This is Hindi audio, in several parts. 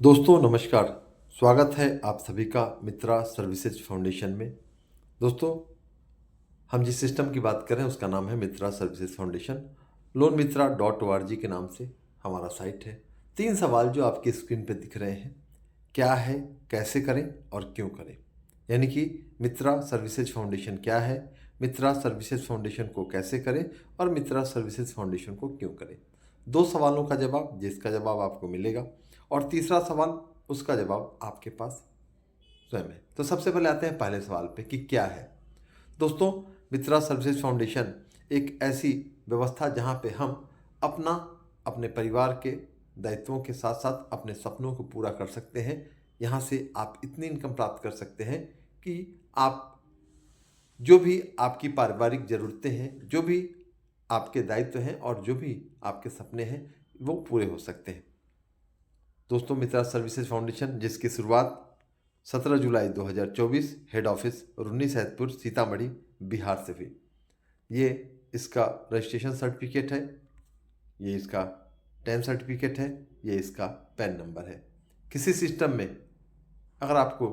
दोस्तों नमस्कार। स्वागत है आप सभी का मित्रा सर्विसेज फाउंडेशन में। दोस्तों, हम जिस सिस्टम की बात कर रहे हैं उसका नाम है मित्रा सर्विसेज फाउंडेशन। loanmitra.org के नाम से हमारा साइट है। 3 सवाल जो आपकी स्क्रीन पर दिख रहे हैं, क्या है, कैसे करें और क्यों करें, यानी कि मित्रा सर्विसेज फाउंडेशन क्या है, मित्रा सर्विसेज फाउंडेशन को कैसे करें और मित्रा सर्विसेज फाउंडेशन को क्यों करें। 2 सवालों का जवाब, जिसका जवाब आपको मिलेगा, और तीसरा सवाल, उसका जवाब आपके पास स्वयं है। तो सबसे पहले आते हैं पहले सवाल पे कि क्या है। दोस्तों, मित्रा सर्विसेज फाउंडेशन एक ऐसी व्यवस्था जहां पे हम अपने परिवार के दायित्वों के साथ साथ अपने सपनों को पूरा कर सकते हैं। यहाँ से आप इतनी इनकम प्राप्त कर सकते हैं कि आप जो भी आपकी पारिवारिक ज़रूरतें हैं, जो भी आपके दायित्व हैं और जो भी आपके सपने हैं, वो पूरे हो सकते हैं। दोस्तों, मित्रा सर्विसेज फाउंडेशन जिसकी शुरुआत 17 जुलाई 2024 हेड ऑफिस रुन्नी सैदपुर सीतामढ़ी बिहार से हुई। ये इसका रजिस्ट्रेशन सर्टिफिकेट है, ये इसका टैन सर्टिफिकेट है, ये इसका पैन नंबर है। किसी सिस्टम में अगर आपको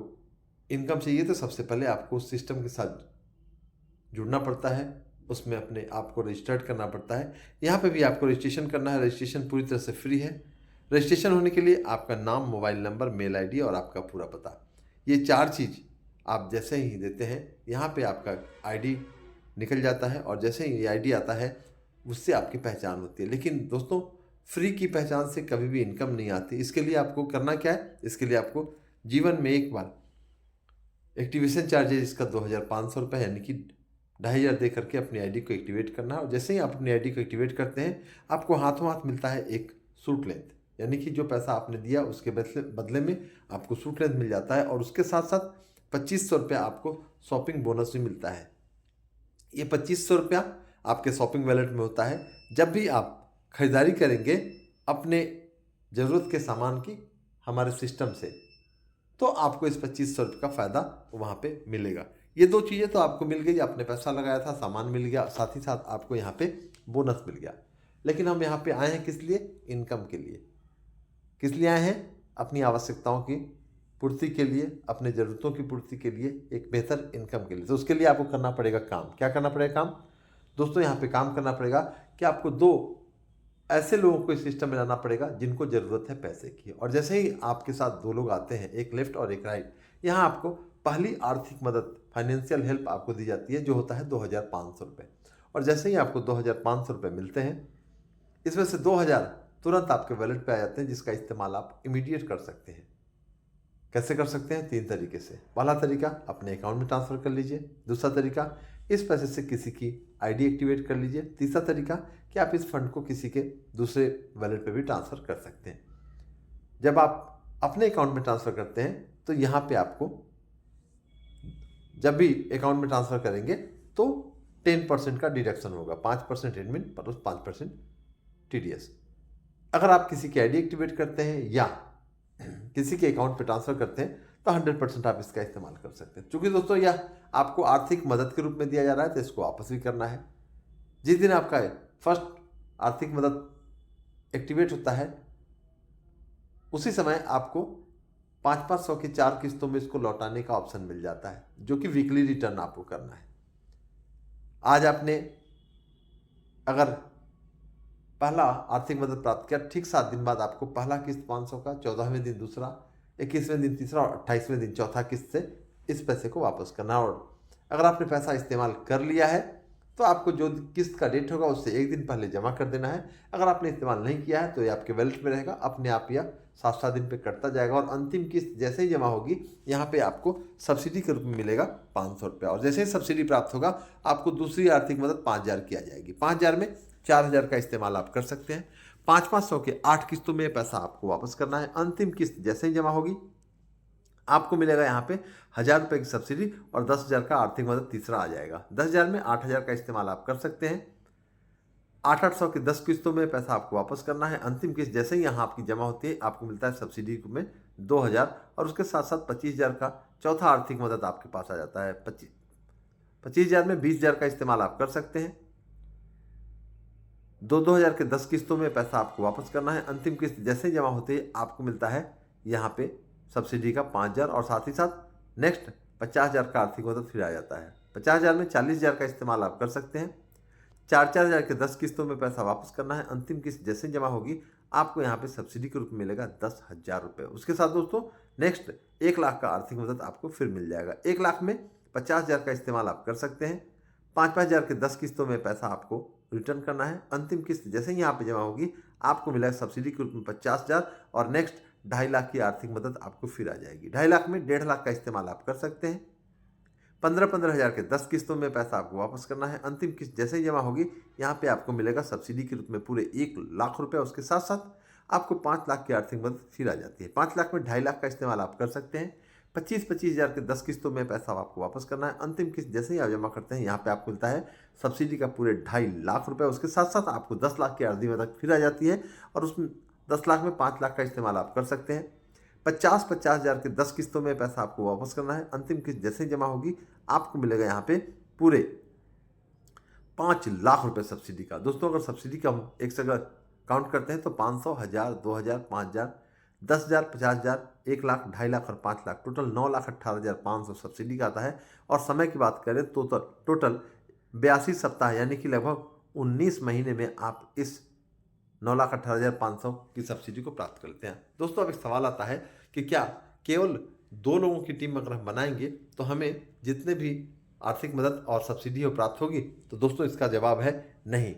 इनकम चाहिए तो सबसे पहले आपको उस सिस्टम के साथ जुड़ना पड़ता है, उसमें अपने आप को रजिस्टर्ड करना पड़ता है। यहाँ पे भी आपको रजिस्ट्रेशन करना है। रजिस्ट्रेशन पूरी तरह से फ्री है। रजिस्ट्रेशन होने के लिए आपका नाम, मोबाइल नंबर, मेल आईडी और आपका पूरा पता, ये 4 चीज़ आप जैसे ही देते हैं, यहाँ पे आपका आईडी निकल जाता है और जैसे ही ये आईडी आता है उससे आपकी पहचान होती है। लेकिन दोस्तों, फ्री की पहचान से कभी भी इनकम नहीं आती। इसके लिए आपको करना क्या है, इसके लिए आपको जीवन में एक बार एक्टिवेशन चार्जेज इसका 2500 रुपये यानी कि 2500 दे करके अपनी आईडी को एक्टिवेट करना है। और जैसे ही आप अपनी आईडी को एक्टिवेट करते हैं, आपको हाथों हाथ मिलता है एक सूट लेंथ, यानी कि जो पैसा आपने दिया उसके बदले में आपको सूट लेंथ मिल जाता है। और उसके साथ साथ 2500 रुपया आपको शॉपिंग बोनस भी मिलता है। ये 2500 रुपया आपके शॉपिंग वैलेट में होता है। जब भी आप खरीदारी करेंगे अपने ज़रूरत के सामान की हमारे सिस्टम से, तो आपको इस 2500 रुपये का फ़ायदा वहाँ पे मिलेगा। ये 2 चीज़ें तो आपको मिल गई। आपने पैसा लगाया था, सामान मिल गया, साथ ही साथ आपको यहाँ पे बोनस मिल गया। लेकिन हम यहाँ पे आए हैं किस लिए? इनकम के लिए। किस लिए आए हैं? अपनी आवश्यकताओं की पूर्ति के लिए, अपने ज़रूरतों की पूर्ति के लिए, एक बेहतर इनकम के लिए। तो उसके लिए आपको करना पड़ेगा काम। क्या करना पड़ेगा काम? दोस्तों, यहाँ पे काम करना पड़ेगा कि आपको 2 ऐसे लोगों को इस सिस्टम में लाना पड़ेगा जिनको ज़रूरत है पैसे की। और जैसे ही आपके साथ 2 लोग आते हैं, एक लेफ्ट और एक राइट, यहाँ आपको पहली आर्थिक मदद, फाइनेंशियल हेल्प आपको दी जाती है, जो होता है 2500 रुपये। और जैसे ही आपको 2500 रुपये मिलते हैं, इसमें से 2000 तुरंत आपके वैलेट पे आ जाते हैं, जिसका इस्तेमाल आप इमीडिएट कर सकते हैं। कैसे कर सकते हैं? 3 तरीके से। पहला तरीका, अपने अकाउंट में ट्रांसफ़र कर लीजिए। दूसरा तरीका, इस पैसे से किसी की आईडी एक्टिवेट कर लीजिए। तीसरा तरीका कि आप इस फंड को किसी के दूसरे वैलेट पे भी ट्रांसफ़र कर सकते हैं। जब आप अपने अकाउंट में ट्रांसफ़र करते हैं तो यहाँ पे आपको जब भी अकाउंट में ट्रांसफ़र करेंगे तो 10% का डिडक्शन होगा। 5% एडमिन पर 5% TDS। अगर आप किसी की आईडी एक्टिवेट करते हैं या किसी के अकाउंट पे ट्रांसफ़र करते हैं तो 100% आप इसका इस्तेमाल कर सकते हैं। चूँकि दोस्तों यह आपको आर्थिक मदद के रूप में दिया जा रहा है, तो इसको वापस भी करना है। जिस दिन आपका फर्स्ट आर्थिक मदद एक्टिवेट होता है, उसी समय आपको 500 की 4 किस्तों में इसको लौटाने का ऑप्शन मिल जाता है, जो कि वीकली रिटर्न आपको करना है। आज आपने अगर पहला आर्थिक मदद प्राप्त किया, ठीक 7 दिन बाद आपको पहला किस्त 500 का, 14वें दिन दूसरा, 21वें दिन तीसरा और 28वें दिन चौथा किस्त से इस पैसे को वापस करना। और अगर आपने पैसा इस्तेमाल कर लिया है तो आपको जो किस्त का डेट होगा उससे 1 दिन पहले जमा कर देना है। अगर आपने इस्तेमाल नहीं किया है तो ये आपके वैलेट में रहेगा, अपने आप यह 7-7 दिन पे कटता जाएगा। और अंतिम किस्त जैसे ही जमा होगी, यहाँ पे आपको सब्सिडी के रूप में मिलेगा 500 रुपया। और जैसे ही सब्सिडी प्राप्त होगा, आपको दूसरी आर्थिक मदद 5000 की आ जाएगी। 5000 में 4000 का इस्तेमाल आप कर सकते हैं। 500 के 8 किस्तों में पैसा आपको वापस करना है। अंतिम किस्त जैसे ही जमा होगी, आपको मिलेगा यहाँ पे 1000 रुपये की सब्सिडी और 10,000 का आर्थिक मदद तीसरा आ जाएगा। 10,000 में 8000 का इस्तेमाल आप कर सकते हैं। 800 की 10 किस्तों में पैसा आपको वापस करना है। अंतिम किस्त जैसे ही यहाँ आपकी जमा होती है, आपको मिलता है सब्सिडी में 2000 और उसके साथ साथ 25,000 का चौथा आर्थिक मदद आपके पास आ जाता है। 25,000 में 20,000 का इस्तेमाल आप कर सकते हैं। 2-2 हज़ार के 10 किस्तों में पैसा आपको वापस करना है। अंतिम किस्त जैसे ही जमा होते ही आपको मिलता है यहाँ पे सब्सिडी का 5,000 और साथ ही साथ नेक्स्ट 50,000 का आर्थिक मदद फिर आ जाता है। 50,000 में 40,000 का इस्तेमाल आप कर सकते हैं। 4-4 हज़ार के 10 किस्तों में पैसा वापस करना है। अंतिम किस्त जैसे ही जमा होगी आपको यहाँ पे सब्सिडी के रूप में मिलेगा 10,000 रुपये। उसके साथ दोस्तों नेक्स्ट 1 लाख का आर्थिक मदद आपको फिर मिल जाएगा। 1 लाख में 50,000 का इस्तेमाल आप कर सकते हैं। 5-5 हज़ार के 10 किस्तों में पैसा आपको रिटर्न करना है। अंतिम किस्त जैसे ही यहाँ पे जमा होगी आपको मिलेगा सब्सिडी के रूप में 50,000 और नेक्स्ट 2.5 लाख की आर्थिक मदद आपको फिर आ जाएगी। 2.5 लाख में 1.5 लाख का इस्तेमाल आप कर सकते हैं। 15-15 हज़ार के 10 किस्तों में पैसा आपको वापस करना है। अंतिम किस्त जैसे ही जमा होगी यहाँ पे आपको मिलेगा सब्सिडी के रूप में पूरे 1 लाख रुपये। उसके साथ साथ आपको 5 लाख की आर्थिक मदद फिर आ जाती है। 5 लाख में 2.5 लाख का इस्तेमाल आप कर सकते हैं। 25-25 हज़ार के 10 किस्तों में पैसा आपको वापस करना है। अंतिम किस्त जैसे ही आप जमा करते हैं यहाँ पे आपको मिलता है सब्सिडी का पूरे 2.5 लाख रुपये। उसके साथ साथ आपको 10 लाख की आर्थिक मदद फिर आ जाती है और उसमें 10 लाख में 5 लाख का इस्तेमाल आप कर सकते हैं। 50-50 हज़ार के 10 किस्तों में पैसा आपको वापस करना है। अंतिम किस्त जैसे ही जमा होगी आपको मिलेगा यहाँ पे पूरे 5 लाख रुपए सब्सिडी का। दोस्तों अगर सब्सिडी का हम एक से अगर काउंट करते हैं तो 500, 1000, 2000, 5000, 10,000, 50,000, 1 लाख, 2.5 लाख और 5 लाख, टोटल 9,18,500 सब्सिडी का आता है। और समय की बात करें तो टोटल 82 सप्ताह यानी कि लगभग 19 महीने में आप इस 9,18,500 की सब्सिडी को प्राप्त करते हैं। दोस्तों अब एक सवाल आता है कि क्या केवल 2 लोगों की टीम अगर हम बनाएंगे तो हमें जितने भी आर्थिक मदद और सब्सिडी हो प्राप्त होगी? तो दोस्तों इसका जवाब है नहीं।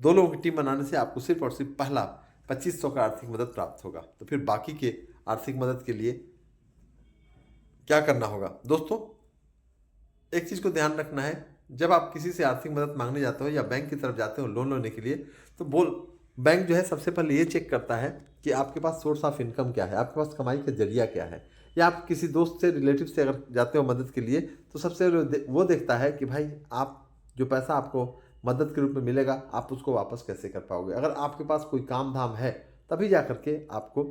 2 लोगों की टीम बनाने से आपको सिर्फ और सिर्फ पहला 2500 का आर्थिक मदद प्राप्त होगा। तो फिर बाकी के आर्थिक मदद के लिए क्या करना होगा? दोस्तों एक चीज़ को ध्यान रखना है, जब आप किसी से आर्थिक मदद मांगने जाते हो या बैंक की तरफ जाते हो लोन लेने के लिए, तो बैंक जो है सबसे पहले ये चेक करता है कि आपके पास सोर्स ऑफ इनकम क्या है, आपके पास कमाई का जरिया क्या है। या आप किसी दोस्त से, रिलेटिव से अगर जाते हो मदद के लिए तो सबसे वो देखता है कि भाई आप जो पैसा आपको मदद के रूप में मिलेगा आप उसको वापस कैसे कर पाओगे। अगर आपके पास कोई काम धाम है तभी जा करके आपको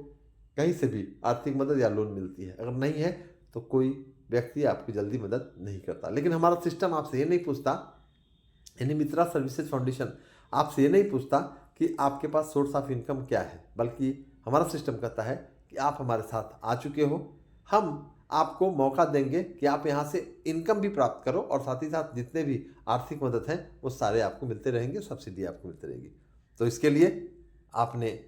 कहीं से भी आर्थिक मदद या लोन मिलती है, अगर नहीं है तो कोई व्यक्ति आपकी जल्दी मदद नहीं करता। लेकिन हमारा सिस्टम आपसे ये नहीं पूछता, यानी मित्रा सर्विसेज फाउंडेशन आपसे ये नहीं पूछता कि आपके पास सोर्स ऑफ इनकम क्या है, बल्कि हमारा सिस्टम कहता है कि आप हमारे साथ आ चुके हो, हम आपको मौका देंगे कि आप यहाँ से इनकम भी प्राप्त करो और साथ ही साथ जितने भी आर्थिक मदद हैं वो सारे आपको मिलते रहेंगे, सब्सिडी आपको मिलती रहेगी। तो इसके लिए आपने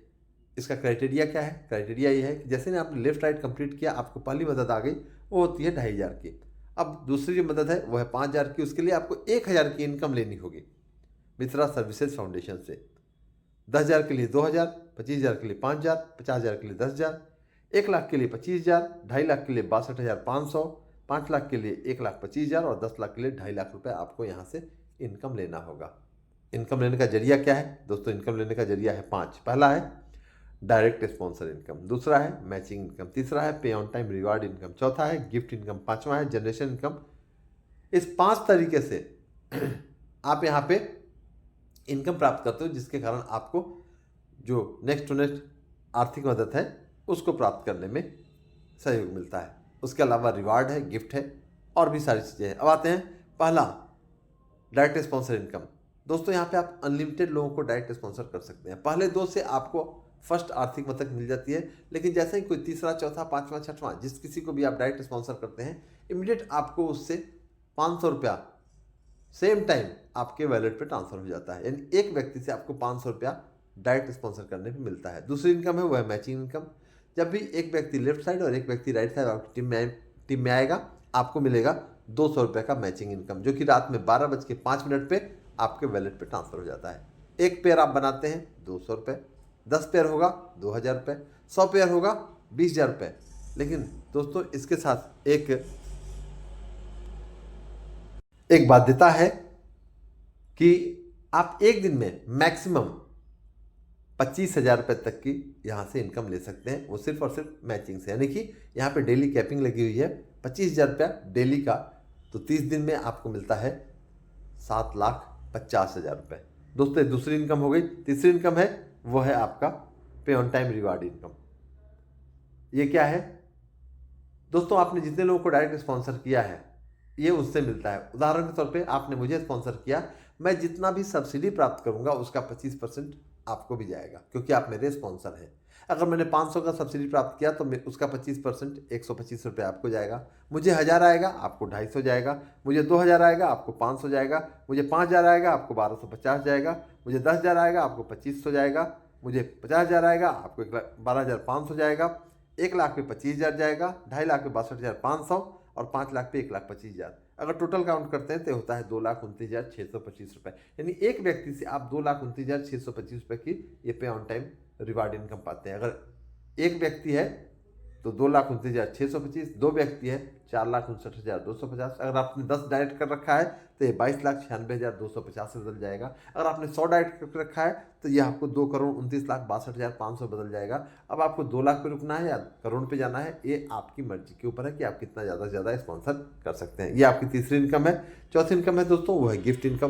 इसका क्राइटेरिया क्या है? क्राइटेरिया ये है कि जैसे आपने लेफ्ट राइट कंप्लीट किया आपको पहली मदद आ गई, वो होती है 2,500 की। अब दूसरी जो मदद है वो है 5,000 की। उसके लिए आपको 1,000 की इनकम लेनी होगी मित्रा सर्विसेज फाउंडेशन से। 10,000 के लिए 2,000, 25,000 के लिए 5,000, 50,000 के लिए 10,000, 1 लाख के लिए 25,000, 2.5 लाख के लिए 62,500, 5 लाख के लिए 1,25,000 और 10 लाख के लिए 2.5 लाख रुपए आपको यहाँ से इनकम लेना होगा। इनकम लेने का जरिया क्या है? दोस्तों इनकम लेने का जरिया है 5। पहला है डायरेक्ट स्पॉन्सर इनकम, दूसरा है मैचिंग इनकम, तीसरा है पे ऑन टाइम रिवार्ड इनकम, चौथा है गिफ्ट इनकम, पांचवा है जनरेशन इनकम। इस 5 तरीके से आप यहाँ पे इनकम प्राप्त करते हो जिसके कारण आपको जो नेक्स्ट टू नेक्स्ट आर्थिक मदद है उसको प्राप्त करने में सहयोग मिलता है। उसके अलावा रिवार्ड है, गिफ्ट है और भी सारी चीज़ें हैं। अब आते हैं पहला डायरेक्ट स्पॉन्सर इनकम। दोस्तों यहाँ पे आप अनलिमिटेड लोगों को डायरेक्ट स्पॉन्सर कर सकते हैं। पहले 2 से आपको फर्स्ट आर्थिक मदद मिल जाती है, लेकिन जैसे ही कोई तीसरा, चौथा, पाँचवा, छठवां जिस किसी को भी आप डायरेक्ट स्पॉन्सर करते हैं इमीडिएट आपको उससे 500 रुपया सेम टाइम आपके वैलेट पे ट्रांसफर हो जाता है। यानी एक व्यक्ति से आपको 500 रुपया डायरेक्ट स्पॉन्सर करने पे मिलता है। दूसरी इनकम है वो है मैचिंग इनकम। जब भी एक व्यक्ति लेफ्ट साइड और एक व्यक्ति राइट साइड आपकी टीम में आएगा आपको मिलेगा 200 रुपये का मैचिंग इनकम, जो कि रात में 12:05 पे आपके वैलेट पे ट्रांसफर हो जाता है। एक पेयर आप बनाते हैं 200 रुपये, 10 पेयर होगा 2,000 रुपये, 100 पेयर होगा 20,000 रुपये। लेकिन दोस्तों इसके साथ एक बाध्यता है कि आप एक दिन में मैक्सिमम 25,000 रुपये तक की यहाँ से इनकम ले सकते हैं, वो सिर्फ और सिर्फ मैचिंग से। यानी कि यहाँ पे डेली कैपिंग लगी हुई है 25,000 रुपया डेली का, तो 30 दिन में आपको मिलता है 7,50,000 रुपये। दोस्तों दूसरी इनकम हो गई। तीसरी इनकम है वो है आपका पे ऑन टाइम रिवार्ड इनकम। ये क्या है? दोस्तों आपने जितने लोगों को डायरेक्ट स्पॉन्सर किया है ये उससे मिलता है। उदाहरण के तौर पे आपने मुझे स्पॉन्सर किया, मैं जितना भी सब्सिडी प्राप्त करूंगा उसका 25% आपको भी जाएगा क्योंकि आप मेरे स्पॉन्सर हैं। अगर मैंने 500 का सब्सिडी प्राप्त किया तो मैं उसका 25% 125 रुपये आपको जाएगा। मुझे 1000 आएगा आपको 250 जाएगा, मुझे 2000 आएगा आपको 500 जाएगा, मुझे 5000 आएगा आपको 1250 जाएगा, मुझे 10,000 आएगा आपको 2500 जाएगा, मुझे 50,000 आएगा आपको 12,500 जाएगा, 1,00,000 पे 25,000 जाएगा, 2.5 लाख पे 62,500 और 5 लाख पे 1,25,000। अगर टोटल काउंट करते हैं तो होता है 2,29,625 रुपये। यानी एक व्यक्ति से आप 2,29,625 रुपये की ये पे ऑन टाइम रिवार्ड इनकम पाते हैं। अगर एक व्यक्ति है तो 2,29,625, 2 व्यक्ति है 4,59,250। अगर आपने 10 डायरेक्ट कर रखा है तो ये 22,96,250 से बदल जाएगा। अगर आपने 100 डायरेक्ट कर रखा है तो ये आपको 2,29,62,500 बदल जाएगा। अब आपको 2 लाख पे रुकना है या करोड़ पे जाना है, ये आपकी मर्जी के ऊपर है कि आप कितना ज़्यादा से ज़्यादा स्पॉन्सर कर सकते हैं। ये आपकी तीसरी इनकम है। चौथी इनकम है दोस्तों, वो है गिफ्ट इनकम।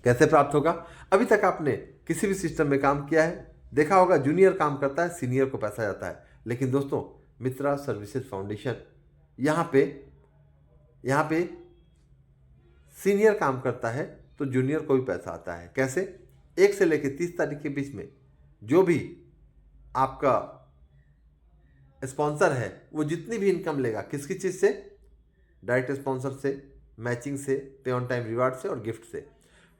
कैसे प्राप्त होगा? अभी तक आपने किसी भी सिस्टम में काम किया है, देखा होगा जूनियर काम करता है, सीनियर को पैसा जाता है। लेकिन दोस्तों मित्रा सर्विसेज फाउंडेशन यहाँ पे सीनियर काम करता है तो जूनियर को भी पैसा आता है। कैसे? 1 से लेकर 30 तारीख के बीच में जो भी आपका स्पॉन्सर है वो जितनी भी इनकम लेगा, किसकी चीज़ से? डायरेक्ट स्पॉन्सर से, मैचिंग से, पे ऑन टाइम रिवार्ड से और गिफ्ट से।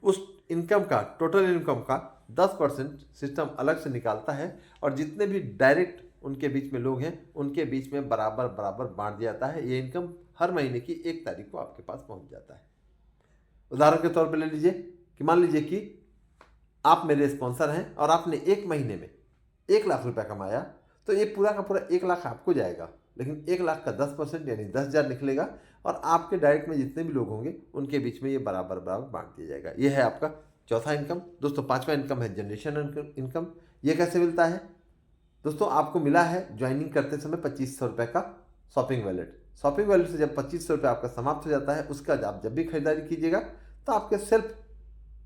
उस इनकम का, टोटल इनकम का 10% सिस्टम अलग से निकालता है और जितने भी डायरेक्ट उनके बीच में लोग हैं उनके बीच में बराबर बराबर बांट दिया जाता है। ये इनकम हर महीने की 1 तारीख को आपके पास पहुंच जाता है। उदाहरण के तौर पर ले लीजिए कि मान लीजिए कि आप मेरे स्पॉन्सर हैं और आपने 1 महीने में 1 लाख रुपया कमाया, तो ये पूरा का पूरा 1 लाख आपको जाएगा, लेकिन 1 लाख का 10% यानी 10,000 निकलेगा और आपके डायरेक्ट में जितने भी लोग होंगे उनके बीच में ये बराबर बराबर बांट दिया जाएगा। ये है आपका चौथा इनकम। दोस्तों पांचवा इनकम है जनरेशन इनकम। ये कैसे मिलता है? दोस्तों आपको मिला है ज्वाइनिंग करते समय 2,500 रुपये का शॉपिंग वैलेट। शॉपिंग वैलेट से जब 2,500 रुपये आपका समाप्त हो जाता है, उसका आप जब भी खरीदारी कीजिएगा तो आपके सेल्फ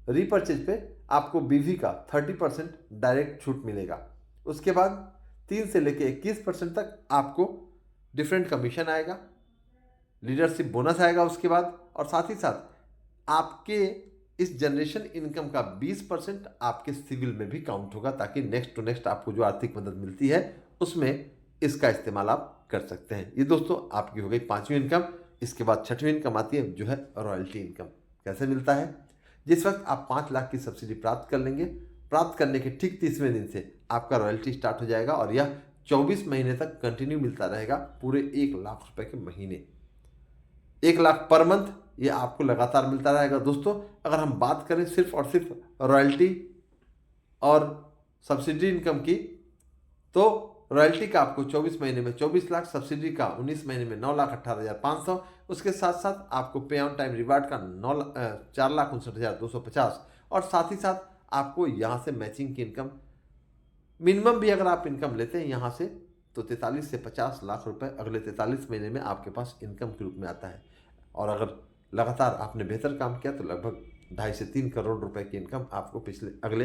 रीपर्चेज पे आपको बीवी का 30% डायरेक्ट छूट मिलेगा। उसके बाद 3 से लेकर 21% तक आपको डिफरेंट कमीशन आएगा, लीडरशिप बोनस आएगा उसके बाद, और साथ ही साथ आपके इस जनरेशन इनकम का 20% आपके सिविल में भी काउंट होगा, ताकि नेक्स्ट टू नेक्स्ट आपको जो आर्थिक मदद मिलती है उसमें इसका इस्तेमाल आप कर सकते हैं। ये दोस्तों आपकी हो गई पांचवी इनकम। इसके बाद छठवीं इनकम आती है जो है रॉयल्टी इनकम। कैसे मिलता है? जिस वक्त आप 5 लाख की सब्सिडी प्राप्त कर लेंगे, प्राप्त करने के ठीक 30वें दिन से आपका रॉयल्टी स्टार्ट हो जाएगा और यह 24 महीने तक कंटिन्यू मिलता रहेगा, पूरे 1 लाख रुपए के महीने। 1 लाख पर मंथ ये आपको लगातार मिलता रहेगा। दोस्तों अगर हम बात करें सिर्फ और सिर्फ रॉयल्टी और सब्सिडी इनकम की, तो रॉयल्टी का आपको 24 महीने में 24 लाख, सब्सिडी का 19 महीने में 9,18,500, उसके साथ साथ आपको पे ऑन टाइम रिवार्ड का 4,59,250 और साथ ही साथ आपको यहाँ से मैचिंग की इनकम, मिनिमम भी अगर आप इनकम लेते हैं यहाँ से तो 43 से 50 लाख रुपए अगले 43 महीने में आपके पास इनकम के रूप में आता है। और अगर लगातार आपने बेहतर काम किया तो लगभग 2.5 से 3 करोड़ रुपए की इनकम आपको अगले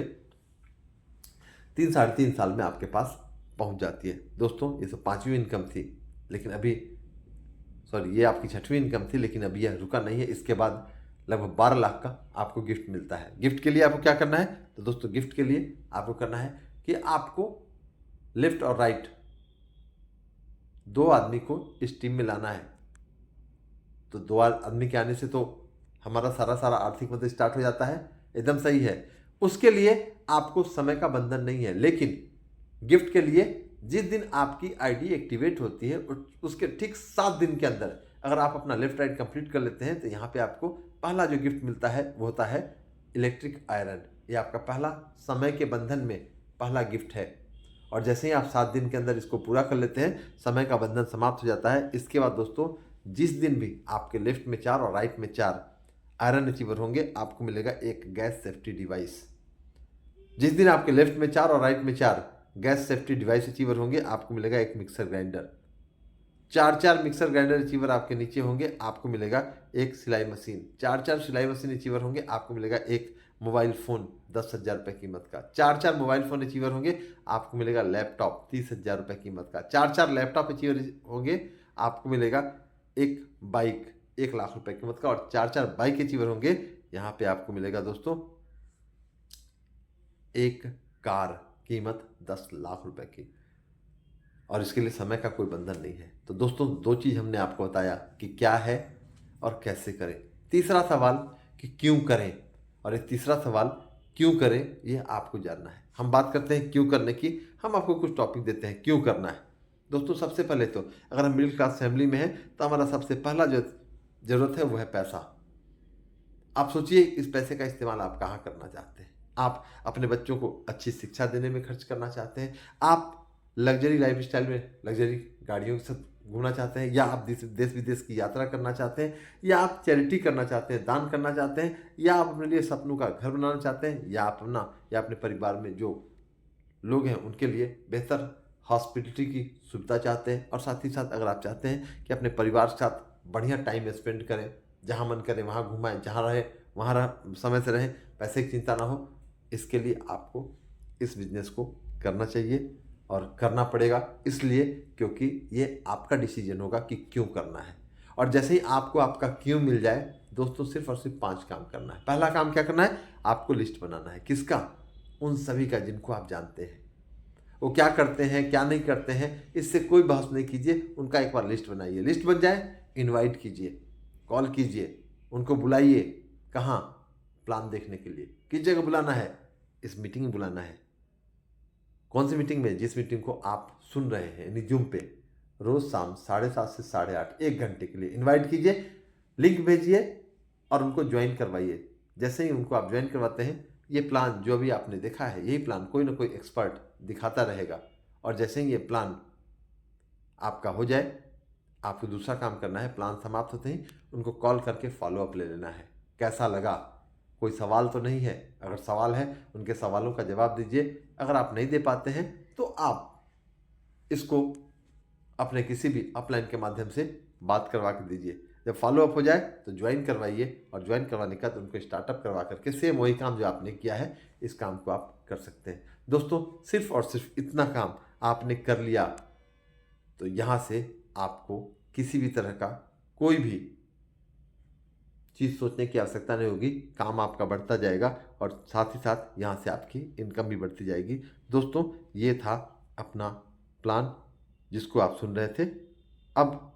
3 साढ़े 3 साल में आपके पास पहुंच जाती है। दोस्तों ये तो पांचवी इनकम थी, लेकिन अभी ये आपकी छठवीं इनकम थी, लेकिन अभी यह रुका नहीं है। इसके बाद लगभग 12 लाख का आपको गिफ्ट मिलता है। गिफ्ट के लिए आपको क्या करना है? तो दोस्तों गिफ्ट के लिए आपको करना है कि आपको लेफ्ट और राइट 2 आदमी को इस टीम में लाना है। तो 2 आदमी के आने से तो हमारा सारा आर्थिक मदद स्टार्ट हो जाता है, एकदम सही है। उसके लिए आपको समय का बंधन नहीं है, लेकिन गिफ्ट के लिए जिस दिन आपकी आईडी एक्टिवेट होती है उसके ठीक 7 दिन के अंदर अगर आप अपना लेफ्ट राइट कंप्लीट कर लेते हैं तो यहाँ पे आपको पहला जो गिफ्ट मिलता है वो होता है इलेक्ट्रिक आयरन। ये आपका पहला समय के बंधन में पहला गिफ्ट है। और जैसे ही आप 7 दिन के अंदर इसको पूरा कर लेते हैं, समय का बंधन समाप्त हो जाता है। इसके बाद दोस्तों जिस दिन भी आपके लेफ्ट में 4 और राइट में 4 आयरन अचीवर होंगे, आपको मिलेगा एक गैस सेफ्टी डिवाइस। जिस दिन आपके लेफ्ट में 4 और राइट में 4 गैस सेफ्टी डिवाइस अचीवर होंगे, आपको मिलेगा एक mixer grinder. 4 mixer grinder achiever आपके नीचे होंगे, आपको मिलेगा एक सिलाई मशीन। 4 सिलाई मशीन अचीवर होंगे, आपको मिलेगा एक मोबाइल फ़ोन 10,000 रुपये कीमत का। 4 मोबाइल फ़ोन अचीवर होंगे, आपको मिलेगा लैपटॉप 30,000 रुपये कीमत का। 4 लैपटॉप अचीवर होंगे, आपको मिलेगा एक बाइक 1 लाख रुपये कीमत का। और 4 बाइक अचीवर होंगे, यहाँ पे आपको मिलेगा दोस्तों एक कार कीमत 10 लाख रुपए की, और इसके लिए समय का कोई बंधन नहीं है। तो दोस्तों, 2 चीज़ हमने आपको बताया कि क्या है और कैसे करें। तीसरा सवाल कि क्यों करें, और ये तीसरा सवाल क्यों करें ये आपको जानना है। हम बात करते हैं क्यों करने की, हम आपको कुछ टॉपिक देते हैं क्यों करना है। दोस्तों, सबसे पहले तो अगर हम मिडिल क्लास फैमिली में हैं तो हमारा सबसे पहला जो ज़रूरत है वो है पैसा। आप सोचिए इस पैसे का इस्तेमाल आप कहाँ करना चाहते हैं। आप अपने बच्चों को अच्छी शिक्षा देने में खर्च करना चाहते हैं, आप लग्जरी लाइफस्टाइल में लग्जरी गाड़ियों के साथ घूमना चाहते हैं, या आप देश विदेश की यात्रा करना चाहते हैं, या आप चैरिटी करना चाहते हैं, दान करना चाहते हैं, या आप अपने लिए सपनों का घर बनाना चाहते हैं, या अपने परिवार में जो लोग हैं उनके लिए बेहतर हॉस्पिटलिटी की सुविधा चाहते हैं, और साथ ही साथ अगर आप चाहते हैं कि अपने परिवार के साथ बढ़िया टाइम स्पेंड करें, जहाँ मन करे वहाँ घुमाएं, जहाँ रहे वहाँ समय से रहें, पैसे की चिंता ना हो, इसके लिए आपको इस बिजनेस को करना चाहिए और करना पड़ेगा। इसलिए क्योंकि ये आपका डिसीजन होगा कि क्यों करना है। और जैसे ही आपको आपका क्यों मिल जाए दोस्तों, सिर्फ और सिर्फ 5 काम करना है। पहला काम क्या करना है, आपको लिस्ट बनाना है। किसका? उन सभी का जिनको आप जानते हैं, वो क्या करते हैं क्या नहीं करते हैं, इससे कोई बहस नहीं कीजिए, उनका एक बार लिस्ट बनाइए। लिस्ट बन जाए, इनवाइट कीजिए, कॉल कीजिए, उनको बुलाइए। कहाँ? प्लान देखने के लिए। किस जगह बुलाना है? इस मीटिंग में बुलाना है। कौन सी मीटिंग में? जिस मीटिंग को आप सुन रहे हैं, यानी जूम पे, रोज शाम 7:30 से 8:30 1 घंटे के लिए इनवाइट कीजिए, लिंक भेजिए और उनको ज्वाइन करवाइए। जैसे ही उनको आप ज्वाइन करवाते हैं, ये प्लान जो भी आपने देखा है, यही प्लान कोई ना कोई एक्सपर्ट दिखाता रहेगा। और जैसे ही ये प्लान आपका हो जाए, आपको दूसरा काम करना है, प्लान समाप्त होते ही उनको कॉल करके फॉलो अप ले लेना है। कैसा लगा? कोई सवाल तो नहीं है? अगर सवाल है, उनके सवालों का जवाब दीजिए। अगर आप नहीं दे पाते हैं तो आप इसको अपने किसी भी अपलाइन के माध्यम से बात करवा के दीजिए। जब फॉलो अप हो जाए तो ज्वाइन करवाइए, और ज्वाइन करवाने के बाद उनको स्टार्टअप करवा करके सेम वही काम जो आपने किया है, इस काम को आप कर सकते हैं। दोस्तों, सिर्फ और सिर्फ इतना काम आपने कर लिया तो यहाँ से आपको किसी भी तरह का कोई भी चीज़ सोचने की आवश्यकता नहीं होगी। काम आपका बढ़ता जाएगा और साथ ही साथ यहाँ से आपकी इनकम भी बढ़ती जाएगी। दोस्तों, ये था अपना प्लान जिसको आप सुन रहे थे। अब